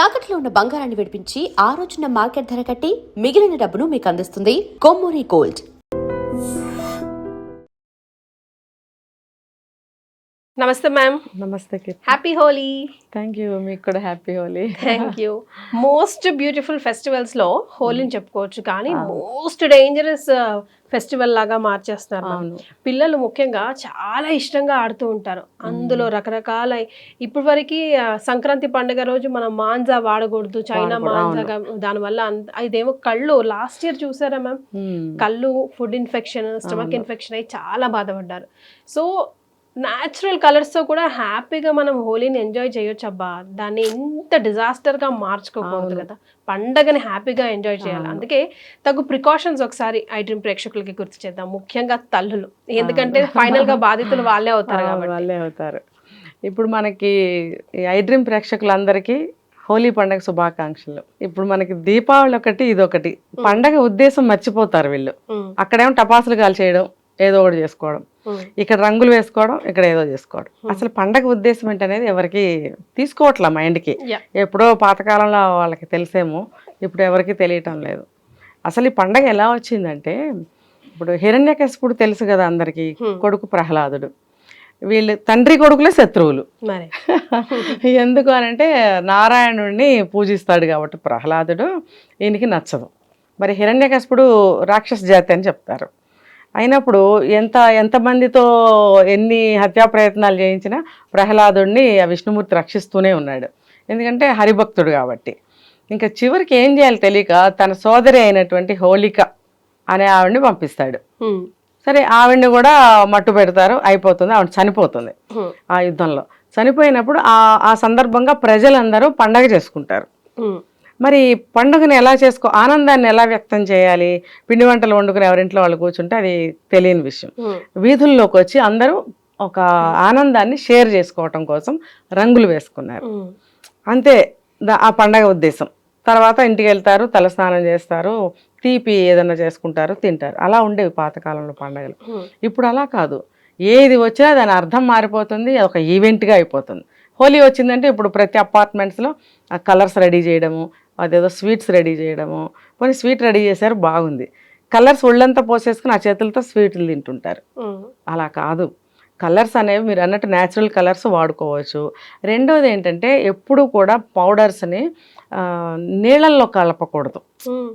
తాకట్లో ఉన్న బంగారాన్ని విడిపించి ఆ రోజున మార్కెట్ ధర కట్టి మిగిలిన డబ్బును మీకు అందిస్తుంది కొమ్మూరి గోల్డ్. నమస్తే మ్యామ్. నమస్తే. హ్యాపీ హోలీ. Thank you. మీకు కూడా happy Holi. Thank you. Most beautiful festivals లో హోలీని చెప్పుకోవచ్చు, కానీ మోస్ట్ డేంజరస్ ఫెస్టివల్ లాగా మార్చేస్తున్నారు. పిల్లలు ముఖ్యంగా చాలా ఇష్టంగా ఆడుతూ ఉంటారు. అందులో రకరకాల ఇప్పటి వరకు సంక్రాంతి పండుగ రోజు మనం మాంజా వాడకూడదు, చైనా మాంజా, దానివల్ల ఇదేమో కళ్ళు లాస్ట్ ఇయర్ చూసారా మ్యామ్, కళ్ళు ఫుడ్ ఇన్ఫెక్షన్, స్టమక్ ఇన్ఫెక్షన్ అయ్యి చాలా బాధపడ్డారు. సో న్యాచురల్ కలర్స్ తో కూడా హ్యాపీగా మనం హోలీని ఎంజాయ్ చేయొచ్చు. అబ్బా, దాన్ని ఇంత డిజాస్టర్ గా మార్చుకోకూడదు కదా, పండగని హ్యాపీగా ఎంజాయ్ చేయాలి. అందుకే తగు ప్రికాషన్స్ ఒకసారి ఐ డ్రీమ్ ప్రేక్షకులకి గుర్తు చేద్దాం, ముఖ్యంగా తల్లులు, ఎందుకంటే ఫైనల్ గా బాధితులు వాళ్ళే అవుతారు కాబట్టి. వాళ్ళే అవుతారు. ఇప్పుడు మనకి ఐ డ్రీమ్ ప్రేక్షకులందరికీ హోలీ పండగ శుభాకాంక్షలు. ఇప్పుడు మనకి దీపావళి ఒకటి, ఇదొకటి పండగ ఉద్దేశం మర్చిపోతారు వీళ్ళు. అక్కడేమో టపాసులు కాల్చేయడం, ఏదో ఒకటి చేసుకోవడం, ఇక్కడ రంగులు వేసుకోవడం, ఇక్కడ ఏదో చేసుకోవడం. అసలు పండగ ఉద్దేశం ఏంటనేది ఎవరికి తీసుకోవట్లా మైండ్కి. ఎప్పుడో పాతకాలంలో వాళ్ళకి తెలిసేమో, ఇప్పుడు ఎవరికి తెలియటం లేదు. అసలు ఈ పండగ ఎలా వచ్చిందంటే, ఇప్పుడు హిరణ్యకశిపుడు తెలుసు కదా అందరికీ, కొడుకు ప్రహ్లాదుడు, వీళ్ళు తండ్రి కొడుకులే శత్రువులు. ఎందుకు అనంటే నారాయణుడిని పూజిస్తాడు కాబట్టి ప్రహ్లాదుడు, ఈయనకి నచ్చదు. మరి హిరణ్యకశిపుడు రాక్షస జాతి అని చెప్తారు. అయినప్పుడు ఎంతమందితో ఎన్ని హత్యా ప్రయత్నాలు చేయించినా ప్రహ్లాదుడిని విష్ణుమూర్తి రక్షిస్తూనే ఉన్నాడు, ఎందుకంటే హరిభక్తుడు కాబట్టి. ఇంకా చివరికి ఏం చేయాలి తెలియక తన సోదరి అయినటువంటి హోళిక అనే ఆవిడ్ని పంపిస్తాడు. సరే, ఆవిడ్ని కూడా మట్టు పెడతారు, అయిపోతుంది, ఆవిడ చనిపోతుంది ఆ యుద్ధంలో. చనిపోయినప్పుడు ఆ సందర్భంగా ప్రజలందరూ పండగ చేసుకుంటారు. మరి పండుగను ఎలా ఆనందాన్ని ఎలా వ్యక్తం చేయాలి? పిండి వంటలు వండుకుని ఎవరింట్లో వాళ్ళు కూర్చుంటే అది తెలియని విషయం. వీధుల్లోకి వచ్చి అందరూ ఒక ఆనందాన్ని షేర్ చేసుకోవటం కోసం రంగులు వేసుకున్నారు. అంతే ఆ పండగ ఉద్దేశం. తర్వాత ఇంటికి వెళ్తారు, తలస్నానం చేస్తారు, తీపి ఏదన్నా చేసుకుంటారు, తింటారు. అలా ఉండేవి పాతకాలంలో పండగలు. ఇప్పుడు అలా కాదు, ఏది వచ్చినా దాని అర్థం మారిపోతుంది, ఒక ఈవెంట్గా అయిపోతుంది. హోలీ వచ్చిందంటే ఇప్పుడు ప్రతి అపార్ట్మెంట్స్లో కలర్స్ రెడీ చేయడము, అదేదో స్వీట్స్ రెడీ చేయడము. కొన్ని స్వీట్ రెడీ చేశారు, బాగుంది. కలర్స్ ఒళ్ళంతా పోసేసుకుని ఆ చేతులతో స్వీట్లు తింటుంటారు. అలా కాదు, కలర్స్ అనేవి మీరు అన్నట్టు న్యాచురల్ కలర్స్ వాడుకోవచ్చు. రెండోది ఏంటంటే, ఎప్పుడు కూడా పౌడర్స్ని నీళ్ళల్లో కలపకూడదు.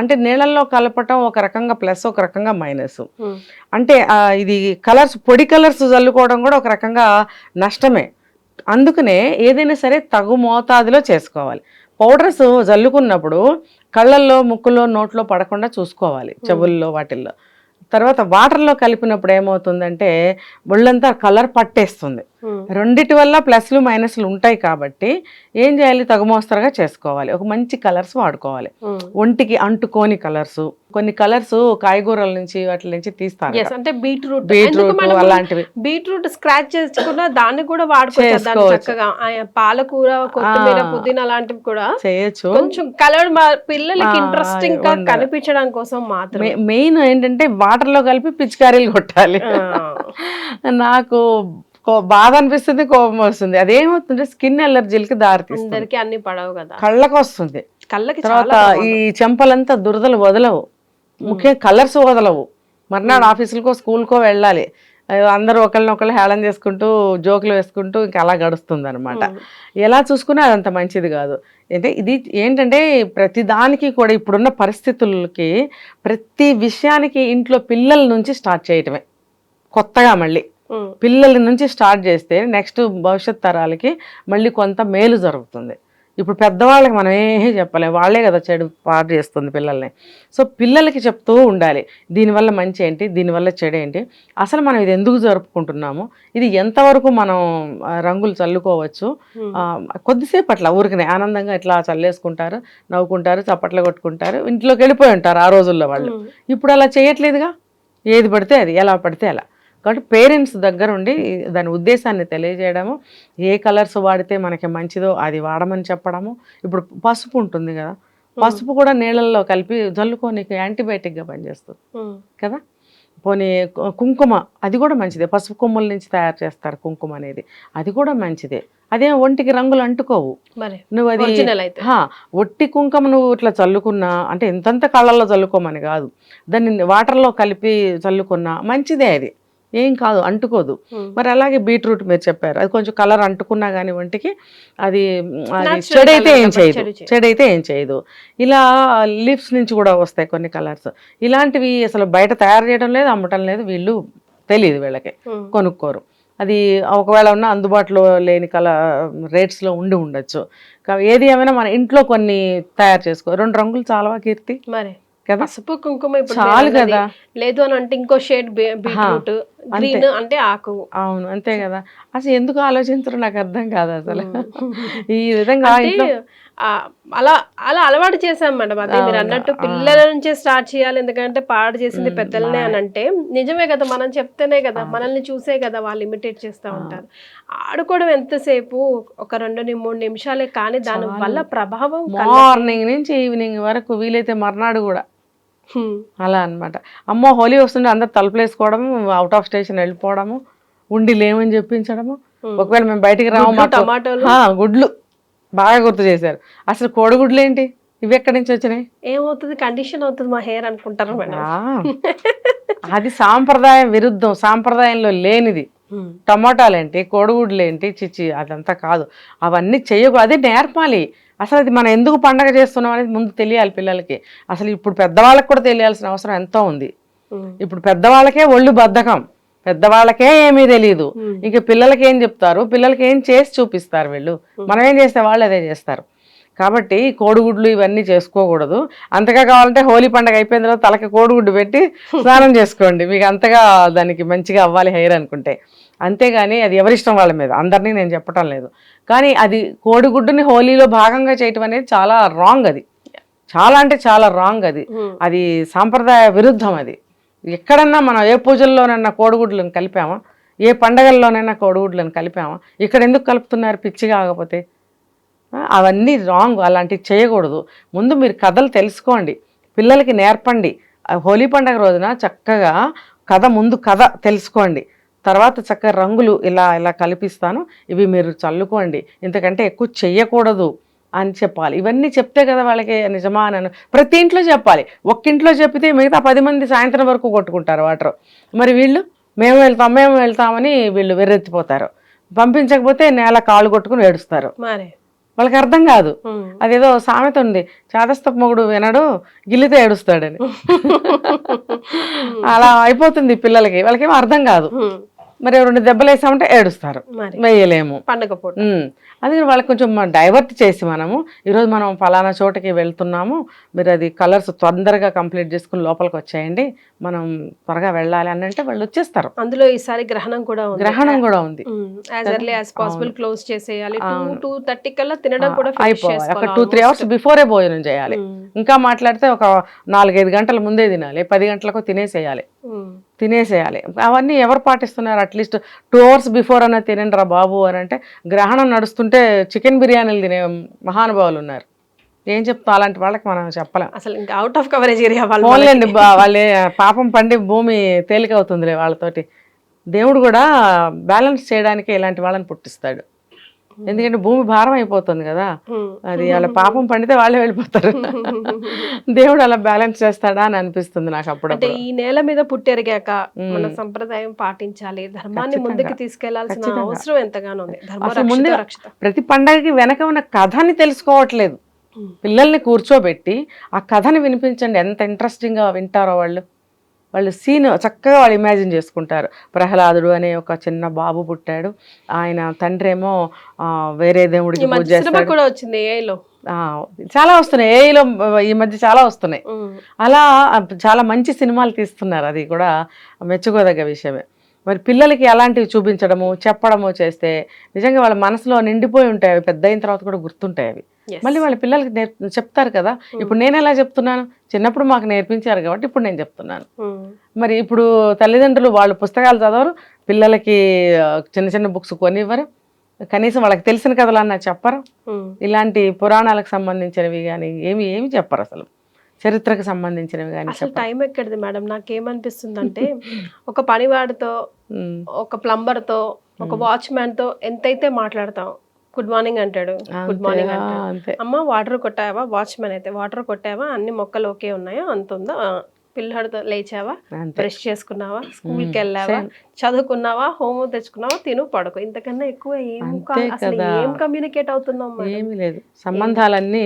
అంటే నీళ్ళల్లో కలపటం ఒక రకంగా ప్లస్, ఒక రకంగా మైనస్. అంటే ఇది కలర్స్, పొడి కలర్స్ చల్లుకోవడం కూడా ఒక రకంగా నష్టమే. అందుకనే ఏదైనా సరే తగు మోతాదులో చేసుకోవాలి. పౌడర్స్ జల్లుకున్నప్పుడు కళ్ళల్లో, ముక్కులో, నోట్లో పడకుండా చూసుకోవాలి, చెవుల్లో వాటిల్లో. తర్వాత వాటర్లో కలిపినప్పుడు ఏమవుతుందంటే ఒళ్ళంతా కలర్ పట్టేస్తుంది. రెండిటి వల్ల ప్లస్లు మైనస్లు ఉంటాయి కాబట్టి ఏం చేయాలి, తగుమోస్తరుగా చేసుకోవాలి. ఒక మంచి కలర్స్ వాడుకోవాలి, ఒంటికి అంటుకోని కలర్స్. కొన్ని కలర్స్ కాయగూరల నుంచి వాటి నుంచి తీస్తారు, అంటే బీట్రూట్ అలాంటివి. బీట్రూట్ స్క్రాచ్ చేసుకున్నా దాన్ని కూడా వాడుకోవచ్చు. పాలకూర, కొత్తిమీర, పుదీనా అలాంటివి కూడా చేయొచ్చు. కొంచెం కలర్ పిల్లలకి ఇంట్రెస్టింగ్ గా కనిపించడం కోసం మాత్రమే. మెయిన్ ఏంటంటే వాటర్లో కలిపి పిచికారీలు కొట్టాలి. నాకు బాధ అనిపిస్తుంది, కోపం వస్తుంది. అదేమవుతుంటే స్కిన్ ఎలర్జీలకి దారితీస్తుంది. అన్ని పడవు కదా, కళ్ళకు వస్తుంది. కళ్ళకి తర్వాత ఈ చెంపలంతా దురదలు వదలవు, ముఖ్యంగా కలర్స్ వదలవు. మర్నాడు ఆఫీసులకో స్కూల్కో వెళ్ళాలి, అందరూ ఒకళ్ళనొకళ్ళు హేళన చేసుకుంటూ జోకులు వేసుకుంటూ ఇంకా అలా గడుస్తుంది అనమాట. ఎలా చూసుకున్నా అదంత మంచిది కాదు. అంటే ఇది ఏంటంటే ప్రతి దానికి కూడా ఇప్పుడున్న పరిస్థితులకి ప్రతి విషయానికి ఇంట్లో పిల్లల నుంచి స్టార్ట్ చేయటమే. కొత్తగా మళ్ళీ పిల్లల నుంచి స్టార్ట్ చేస్తే నెక్స్ట్ భవిష్యత్ తరాలకి మళ్ళీ కొంత మేలు జరుగుతుంది. ఇప్పుడు పెద్దవాళ్ళకి మనం ఏమీ చెప్పలేము, వాళ్ళే కదా చెడు పాడు చేస్తుంది పిల్లల్ని. సో పిల్లలకి చెప్తూ ఉండాలి, దీనివల్ల మంచి ఏంటి, దీనివల్ల చెడు ఏంటి, అసలు మనం ఇది ఎందుకు జరుపుకుంటున్నాము, ఇది ఎంతవరకు మనం రంగులు చల్లుకోవచ్చు. కొద్దిసేపు అట్లా ఊరికనే ఆనందంగా ఇట్లా చల్లేసుకుంటారు, నవ్వుకుంటారు, చప్పట్లు కొట్టుకుంటారు, ఇంట్లోకి వెళ్ళిపోయి ఉంటారు ఆ రోజుల్లో వాళ్ళు. ఇప్పుడు అలా చేయట్లేదుగా, ఏది పడితే అది, ఎలా పడితే అలా. కాబట్టి పేరెంట్స్ దగ్గర ఉండి దాని ఉద్దేశాన్ని తెలియజేయడము, ఏ కలర్స్ వాడితే మనకి మంచిదో అది వాడమని చెప్పడము. ఇప్పుడు పసుపు ఉంటుంది కదా, పసుపు కూడా నీళ్ళల్లో కలిపి జల్లుకోనికి యాంటీబయాటిక్గా పనిచేస్తుంది కదా. పోనీ కుంకుమ, అది కూడా మంచిదే, పసుపు కొమ్ముల నుంచి తయారు చేస్తారు కుంకుమ అనేది, అది కూడా మంచిదే. అదే ఒంటికి రంగులు అంటుకోవు. మరి నువ్వు అది ఒరిజినల్ అయితే ఒట్టి కుంకుమ నువ్వు ఇట్లా చల్లుకున్నా అంటే ఇంతంత కళ్ళల్లో చల్లుకోమని కాదు, దాన్ని వాటర్లో కలిపి చల్లుకున్నా మంచిదే, అది ఏం కాదు, అంటుకోదు. మరి అలాగే బీట్రూట్ మీరు చెప్పారు, అది కొంచెం కలర్ అంటుకున్నా కానీ ఒంటికి అది చెడైతే ఏం చేయదు, చెడైతే ఏం చేయదు. ఇలా లిప్స్ నుంచి కూడా వస్తాయి కొన్ని కలర్స్. ఇలాంటివి అసలు బయట తయారు చేయడం లేదు, అమ్మటం లేదు, వీళ్ళు తెలియదు, వీళ్ళకి కొనుక్కోరు. అది ఒకవేళ ఉన్న అందుబాటులో లేని రేట్స్లో ఉండి ఉండొచ్చు. ఏది ఏమైనా మన ఇంట్లో కొన్ని తయారు చేసుకో. 2 రంగులు చాలవా కీర్తి? మరి కదా, పసుపు కుంకుమ ఇప్పుడు చాలు కదా. లేదు అని అంటే ఇంకో షేడ్ బీట్రూట్, గ్రీన్ అంటే ఆకు. అవును, అంతే కదా. అసలు ఎందుకు ఆలోచించరు నాకు అర్థం కాదు అసలు. ఈ విధంగా అలా అలా అలవాటు చేసాం మేడం. అదే మీరు అన్నట్టు పిల్లల నుంచే స్టార్ట్ చేయాలి, ఎందుకంటే పాడు చేసింది పెద్దలనే అని అంటే నిజమే కదా. మనం చెప్తేనే కదా, మనల్ని చూసే కదా వాళ్ళు ఇమిటేట్ చేస్తూ ఉంటారు. ఆడుకోవడం ఎంతసేపు, ఒక 2-3 నిమిషాలే, కానీ దాని వల్ల ప్రభావం మార్నింగ్ నుంచి ఈవినింగ్ వరకు, వీలైతే మర్నాడు కూడా అలా అన్నమాట. అమ్మో హోలీ వస్తుంటే అందరు తలుపులేసుకోవడము, అవుట్ ఆఫ్ స్టేషన్ వెళ్ళిపోవడము, ఉండి లేమని చెప్పించడము. ఒకవేళ మేము బయటికి రాము, టమాటోలు, గుడ్లు బాగా గుర్తు చేశారు. అసలు కోడిగుడ్లు ఏంటి, ఇవి ఎక్కడి నుంచి వచ్చినాయి? ఏమవుతుంది, కండిషన్ అవుతుంది మా హెయిర్ అనుకుంటారు మేడం. అది సాంప్రదాయం విరుద్ధం, సాంప్రదాయంలో లేనిది. టమాటాలేంటి, కోడిగుడ్లు ఏంటి, చిచ్చి అదంతా కాదు, అవన్నీ చేయకూడదు. అదే నేర్పాలి. అసలు అది మనం ఎందుకు పండగ చేస్తున్నాం అనేది ముందు తెలియాలి పిల్లలకి. అసలు ఇప్పుడు పెద్దవాళ్ళకి కూడా తెలియాల్సిన అవసరం ఎంతో ఉంది. ఇప్పుడు పెద్దవాళ్ళకే ఒళ్ళు బద్ధకం, పెద్దవాళ్ళకే ఏమీ తెలియదు. ఇంక పిల్లలకి ఏం చెప్తారు, పిల్లలకి ఏం చేసి చూపిస్తారు వీళ్ళు. మనం ఏం చేస్తే వాళ్ళు అదే చేస్తారు. కాబట్టి కోడిగుడ్లు ఇవన్నీ చేసుకోకూడదు. అంతగా కావాలంటే హోలీ పండుగ అయిపోయిన తర్వాత తలకి కోడిగుడ్డు పెట్టి స్నానం చేసుకోండి, మీకు అంతగా దానికి మంచిగా అవ్వాలి హెయిర్ అనుకుంటే. అంతేగాని అది ఎవరిష్టం వాళ్ళ మీద, అందరినీ నేను చెప్పటం లేదు. కానీ అది కోడిగుడ్డుని హోలీలో భాగంగా చేయటం అనేది చాలా రాంగ్, అది చాలా అంటే చాలా రాంగ్. అది సాంప్రదాయ విరుద్ధం. అది ఎక్కడన్నా మనం ఏ పూజల్లోనన్నా కోడిగుడ్లను కలిపామా, ఏ పండగల్లోనైనా కోడిగుడ్లను కలిపామా? ఇక్కడ ఎందుకు కలుపుతున్నారు పిచ్చిగా? ఆగపోతే అవన్నీ రాంగ్, అలాంటివి చేయకూడదు. ముందు మీరు కథలు తెలుసుకోండి, పిల్లలకి నేర్పండి. హోలీ పండుగ రోజున చక్కగా ముందు కథ తెలుసుకోండి, తర్వాత చక్కగా రంగులు ఇలా ఇలా కల్పిస్తాను, ఇవి మీరు చల్లుకోండి, ఇంతకంటే ఎక్కువ చెయ్యకూడదు అని చెప్పాలి. ఇవన్నీ చెప్తే కదా వాళ్ళకి నిజమా అని ప్రతి ఇంట్లో చెప్పాలి. ఒక్కింట్లో చెప్పితే మిగతా 10 మంది సాయంత్రం వరకు కొట్టుకుంటారు వాటర్. మరి వీళ్ళు మేము వెళ్తామని వీళ్ళు వెర్రెత్తిపోతారు. పంపించకపోతే నేల కాళ్ళు కొట్టుకుని ఏడుస్తారు. వాళ్ళకి అర్థం కాదు. అదేదో సామెత ఉంది, చాదస్తపు మొగుడు వినడు గిల్లితే ఏడుస్తాడని. అలా అయిపోతుంది పిల్లలకి, వాళ్ళకేమో అర్థం కాదు. మరి 2 దెబ్బలు వేసామంటే ఏడుస్తారు, వేయలేము పండుగ పూట. అందుకని వాళ్ళకి కొంచెం డైవర్ట్ చేసి మనము ఈరోజు మనం ఫలానా చోటకి వెళ్తున్నాము, మీరు అది కలర్స్ తొందరగా కంప్లీట్ చేసుకుని లోపలికి వచ్చేయండి, మనం త్వరగా వెళ్ళాలి అని అంటే వాళ్ళు వచ్చేస్తారు. అందులో ఈసారి గ్రహణం కూడా ఉంది. As early as possible close చేసేయాలి. 2:30 కల్లా తినడం కూడా అయిపోవాలి. ఒక 2-3 అవర్స్ బిఫోరే భోజనం చేయాలి. ఇంకా మాట్లాడితే ఒక 4-5 గంటల ముందే తినాలి, 10 గంటలకు తినేసేయాలి. అవన్నీ ఎవరు పాటిస్తున్నారు? అట్లీస్ట్ 2 అవర్స్ బిఫోర్ అన్న తినండి రా బాబు అని అంటే, గ్రహణం నడుస్తుంటే చికెన్ బిర్యానీలు తినే మహానుభావులు ఉన్నారు. ఏం చెప్తాం అలాంటి వాళ్ళకి మనం చెప్పలేం. అసలు ఇంకా అవుట్ ఆఫ్ కవరేజ్ ఏరియా వాళ్ళే పాపం పండి భూమి తేలికవుతుందిలే వాళ్ళతోటి. దేవుడు కూడా బ్యాలెన్స్ చేయడానికి ఇలాంటి వాళ్ళని పుట్టిస్తాడు. ఎందుకంటే భూమి భారం అయిపోతుంది కదా, అది వాళ్ళ పాపం పండితే వాళ్ళే వెళ్ళిపోతారు. దేవుడు అలా బ్యాలెన్స్ చేస్తాడా అని అనిపిస్తుంది నాకు అప్పుడు. అంటే ఈ నేల మీద పుట్టెరిగాక మన సంప్రదాయం పాటించాలి, ధర్మాన్ని ముందుకు తీసుకెళ్లాల్సిన అవసరం ఎంతగానో ఉంది. ప్రతి పండగకి వెనక ఉన్న కథని తెలుసుకోవట్లేదు. పిల్లల్ని కూర్చోబెట్టి ఆ కథని వినిపించండి, ఎంత ఇంట్రెస్టింగ్ గా వింటారో వాళ్ళు సీన్ చక్కగా వాళ్ళు ఇమాజిన్ చేసుకుంటారు. ప్రహ్లాదుడు అనే ఒక చిన్న బాబు పుట్టాడు, ఆయన తండ్రి ఏమో వేరే దేవుడికి పూజ చేస్తాడు. చాలా వస్తున్నాయి ఏఐలో ఈ మధ్య, చాలా వస్తున్నాయి. అలా చాలా మంచి సినిమాలు తీస్తున్నారు, అది కూడా మెచ్చుకోదగ్గ విషయమే. మరి పిల్లలకి అలాంటివి చూపించడము చెప్పడము చేస్తే నిజంగా వాళ్ళ మనసులో నిండిపోయి ఉంటాయి, అవి పెద్ద అయిన తర్వాత కూడా గుర్తుంటాయి అవి. మళ్ళీ వాళ్ళ పిల్లలకి చెప్తారు కదా. ఇప్పుడు నేను ఎలా చెప్తున్నాను, చిన్నప్పుడు మాకు నేర్పించారు కాబట్టి ఇప్పుడు నేను చెప్తున్నాను. మరి ఇప్పుడు తల్లిదండ్రులు వాళ్ళు పుస్తకాలు చదవరు, పిల్లలకి చిన్న చిన్న బుక్స్ కొనివ్వరు, కనీసం వాళ్ళకి తెలిసిన కథలన్నా చెప్పరు. ఇలాంటి పురాణాలకు సంబంధించినవి కానీ ఏమి చెప్పరు, అసలు చరిత్రకు సంబంధించినవి కానీ. అసలు టైం ఎక్కడిది మేడం, నాకేమనిపిస్తుంది అంటే ఒక పనివాడితో, ఒక ప్లంబర్తో, ఒక వాచ్మ్యాన్తో ఎంతైతే మాట్లాడతాం, గుడ్ మార్నింగ్ అంటాడు, గుడ్ మార్నింగ్ అంటాడు. అంతే. అమ్మ వాటర్ కొట్టావా, వాచ్మెన్ అయితే వాటర్ కొట్టావా, అన్ని మొక్కలు ఓకే ఉన్నాయా, అంత ఉందా, పిల్లడితో లేచావా, అంతే. బ్రష్ చేసుకున్నావా, స్కూల్కి వెళ్ళావా, చదువుకున్నావా, హోంవర్క్ తెచ్చుకున్నావా, తిను పడుకో. ఇంతకన్నా ఎక్కువ అసలు ఏం కమ్యూనికేట్ అవుతున్నాం మనం? ఏమీ లేదు, సంబంధాలన్నీ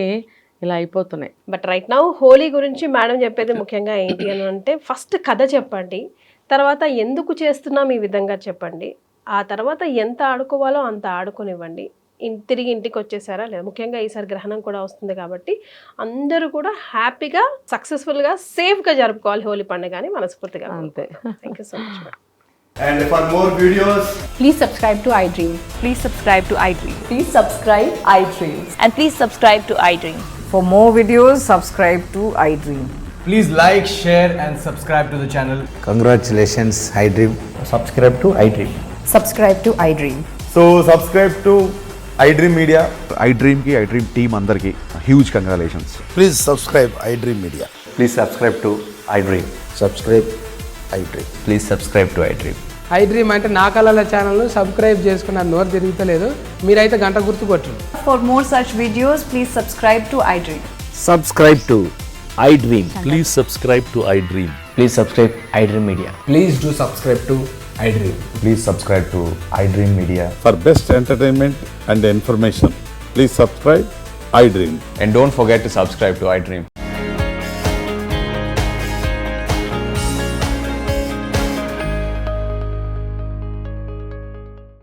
ఇలా అయిపోతున్నాయి. బట్ రైట్ నౌ హోలీ గురించి మేడం చెప్పేది ముఖ్యంగా ఏంటి అని అంటే, ఫస్ట్ కథ చెప్పండి, తర్వాత ఎందుకు చేస్తున్నాం ఈ విధంగా చెప్పండి, ఆ తర్వాత ఎంత ఆడుకోవాలో అంత ఆడుకోనివ్వండి. తిరిగి ఇంటికి వచ్చేసారా లేదా, ముఖ్యంగా ఈసారి గ్రహణం కూడా వస్తుంది కాబట్టి అందరూ కూడా హ్యాపీగా సక్సెస్ఫుల్గా సేఫ్గా జరుపుకోవాలి హోలీ పండుగ అని మనస్ఫూర్తిగా. అంతే. Thank you so much madam. And for more videos, Please subscribe to iDream. Please subscribe to iDream. Please subscribe iDream. And please subscribe to iDream. For more videos, subscribe to iDream. please like, share and subscribe to the channel. Congratulations, iDream. Subscribe to iDream. Subscribe to iDream. So subscribe to iDream Media. iDream ki iDream team andarki huge congratulations. Please subscribe iDream Media. Please subscribe to iDream. Subscribe iDream. Please subscribe to iDream. iDream అంటే నా కళల ఛానల్ను subscribe చేసుకున్న నోరు తిరుగుతలేదు, మీరైతే గంట గుర్తు కొట్టండి. For more such videos, please subscribe to iDream. Subscribe to iDream. Please subscribe to iDream. Please subscribe iDream Media. Please do subscribe to iDream. Please subscribe to iDream Media. For best entertainment and information, please subscribe iDream. And don't forget to subscribe to iDream.